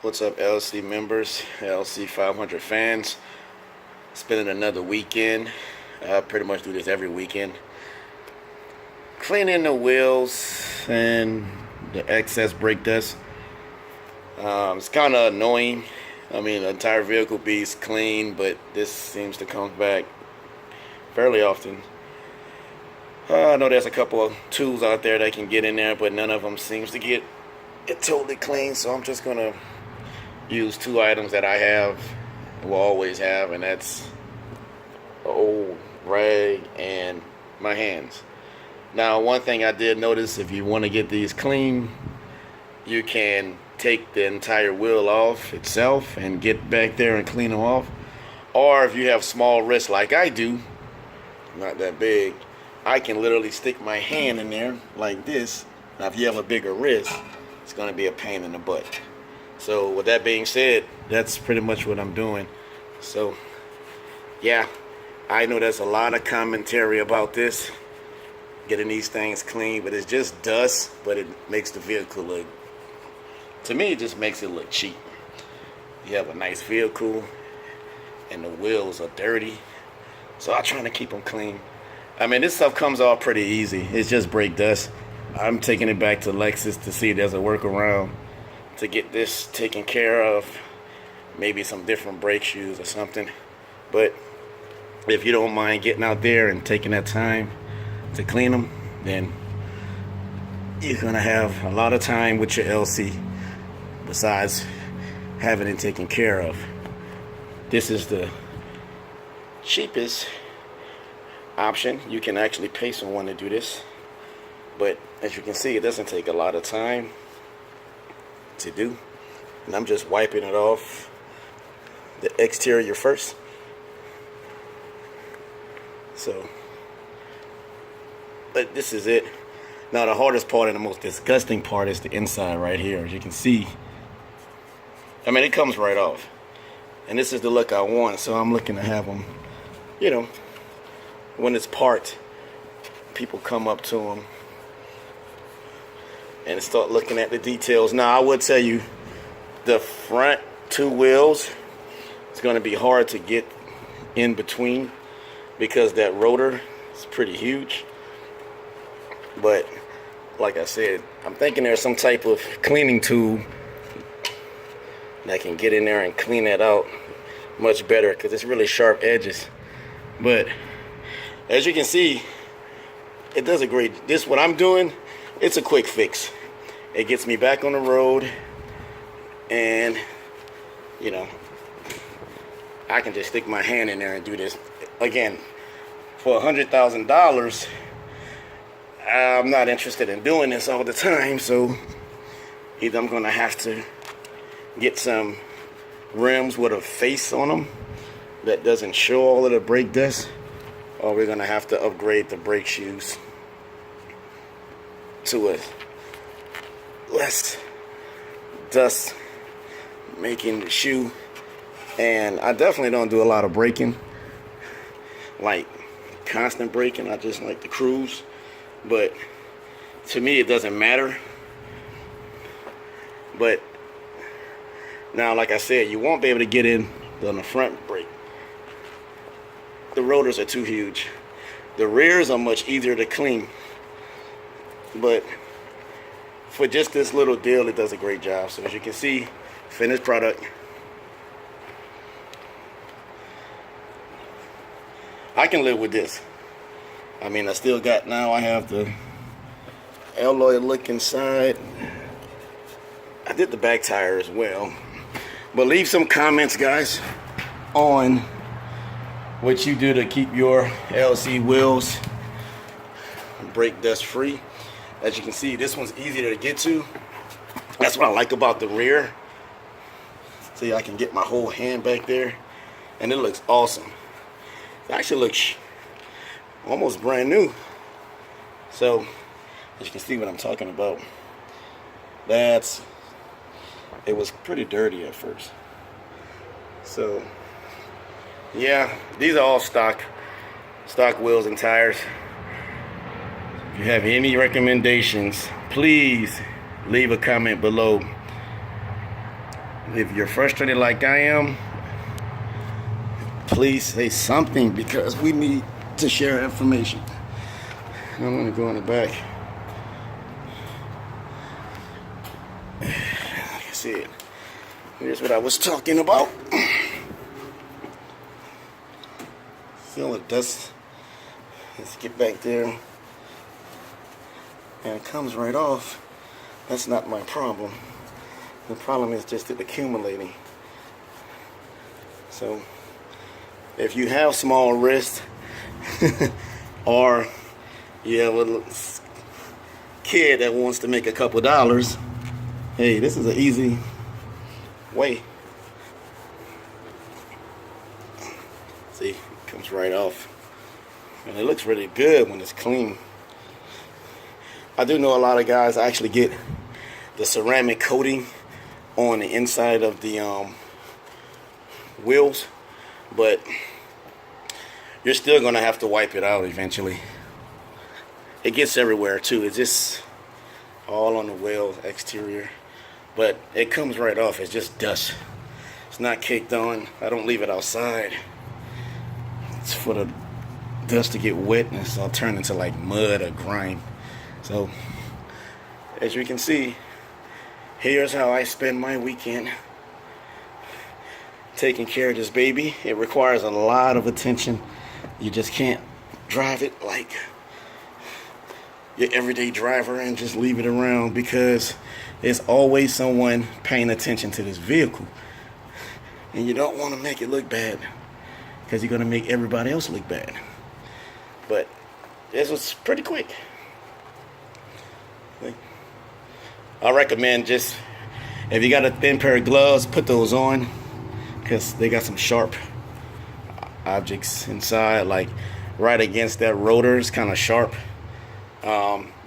What's up, LC members, LC500 fans? Spending another weekend. I pretty much do this every weekend. Cleaning the wheels and the excess brake dust. It's kind of annoying. I mean, the entire vehicle be clean, but this seems to come back fairly often. I know there's a couple of tools out there that can get in there, but none of them seems to get it totally clean. So I'm just gonna use two items that I have, will always have, and that's an old rag and my hands. Now, one thing I did notice, if you want to get these clean, you can take the entire wheel off itself and get back there and clean them off. Or if you have small wrists like I do, not that big, I can literally stick my hand in there like this. Now, if you have a bigger wrist, it's going to be a pain in the butt. So with that being said, that's pretty much what I'm doing. So yeah, I know there's a lot of commentary about this, getting these things clean, but it's just dust, but it makes the vehicle look, to me, it just makes it look cheap. You have a nice vehicle and the wheels are dirty, so I'm trying to keep them clean. I mean, this stuff comes off pretty easy. It's just brake dust. I'm taking it back to Lexus to see if there's a workaround to get this taken care of. Maybe some different brake shoes or something. But if you don't mind getting out there and taking that time to clean them, then you're gonna have a lot of time with your LC besides having it taken care of. This is the cheapest option. You can actually pay someone to do this, but as you can see, it doesn't take a lot of time to do. And I'm just wiping it off the exterior first. So, but this is it. Now the hardest part and the most disgusting part is the inside right here. As you can see, I mean, it comes right off. And this is the look I want, so I'm looking to have them, you know, when it's parked, people come up to them and start looking at the details. Now, I would tell you, the front two wheels, it's going to be hard to get in between because that rotor is pretty huge. But like I said, I'm thinking there's some type of cleaning tool that can get in there and clean that out much better, because it's really sharp edges. But as you can see, it does a great, this what I'm doing, it's a quick fix. It gets me back on the road, and you know, I can just stick my hand in there and do this. Again, for $100,000, I'm not interested in doing this all the time, so either I'm gonna have to get some rims with a face on them that doesn't show all of the brake dust, or we're gonna have to upgrade the brake shoes to a less dust making the shoe. And I definitely don't do a lot of braking, like constant braking. I just like to cruise, but to me it doesn't matter. But now, like I said, you won't be able to get in on the front brake. The rotors are too huge. The rears are much easier to clean, but for just this little deal, it does a great job. So as you can see, finished product. I can live with this. I mean, I still got, now I have the alloy look inside. I did the back tire as well. But leave some comments, guys, on what you do to keep your LC wheels brake dust free. As you can see, this one's easier to get to. That's what I like about the rear. See, I can get my whole hand back there, and it looks awesome. It actually looks almost brand new. So, as you can see what I'm talking about, it was pretty dirty at first. So, yeah, these are all stock wheels and tires. If you have any recommendations, please leave a comment below. If you're frustrated like I am, please say something, because we need to share information. I'm gonna go in the back. Like I said, here's what I was talking about. Feel the dust. Let's get back there. And it comes right off. That's not my problem. The problem is just it accumulating. So if you have small wrists or you have a kid that wants to make a couple dollars, hey, this is an easy way. See, it comes right off. And it looks really good when it's clean. I do know a lot of guys actually get the ceramic coating on the inside of the wheels, but you're still gonna have to wipe it out eventually. It gets everywhere too. It's just all on the wheel exterior, but it comes right off. It's just dust. It's not caked on. I don't leave it outside. It's for the dust to get wet and it's all turn into like mud or grime. So as you can see, here's how I spend my weekend taking care of this baby. It requires a lot of attention. You just can't drive it like your everyday driver and just leave it around, because there's always someone paying attention to this vehicle. And you don't want to make it look bad, because you're going to make everybody else look bad. But this was pretty quick. I recommend, just if you got a thin pair of gloves, put those on, because they got some sharp objects inside, like right against that rotor. It's kind of sharp.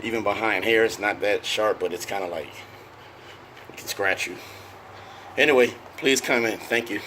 Even behind here, it's not that sharp, but it's kind of like it can scratch you. Anyway, please comment. Thank you.